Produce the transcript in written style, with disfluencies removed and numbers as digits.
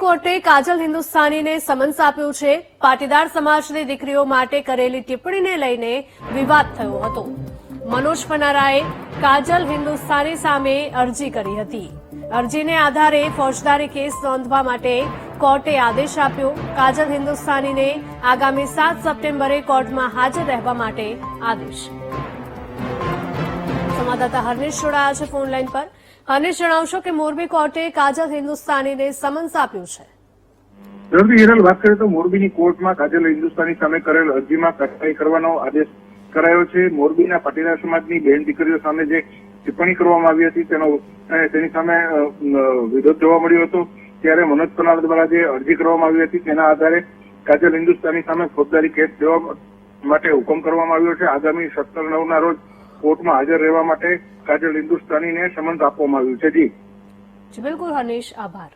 કોર્ટે કાજલ હિન્દુસ્તાનીને સમન્સ આપ્યું છે। પાટીદાર સમાજની દીકરીઓ માટે કરેલી ટિપ્પણીને લઈને વિવાદ થયો હતો। મનોજ પનારાએ કાજલ હિન્દુસ્તાની સામે અરજી કરી હતી। અરજીને આધારે ફોજદારી કેસ નોંધવા માટે કોર્ટે આદેશ આપ્યો। કાજલ હિન્દુસ્તાનીને આગામી 7 સપ્ટેમ્બરે કોર્ટમાં હાજર રહેવા માટે આદેશ। સંવાદદાતા હર્નિશ જોડાયા છે ફોન લાઈન પર। હર્નિશ, જણાવશો કે મોરબી કોર્ટે કાજલ હિન્દુસ્તાનીને સમન્સ આપ્યું છે। હિરલ, વાત કરીએ તો મોરબીની કોર્ટમાં કાજલ હિન્દુસ્તાની સામે કરેલ અરજીમાં કાર્યવાહી કરવાનો આદેશ કરાયો છે। મોરબીના પાટીદાર સમાજની બહેન દીકરીઓ સામે જે ટિપ્પણી કરવામાં આવી હતી તેની સામે વિરોધ જોવા મળ્યો હતો। ત્યારે મનોજ પનારા દ્વારા જે અરજી કરવામાં આવી હતી તેના આધારે કાજલ હિન્દુસ્તાની સામે ફોજદારી કેસ દેવા માટે હુકમ કરવામાં આવ્યો છે। આગામી 17/9 રોજ કોર્ટમાં હાજર રહેવા માટે કાજલ હિન્દુસ્તાનીને સમન્સ આપવામાં આવ્યું છે। જી બિલકુલ હર્નિશ, આભાર।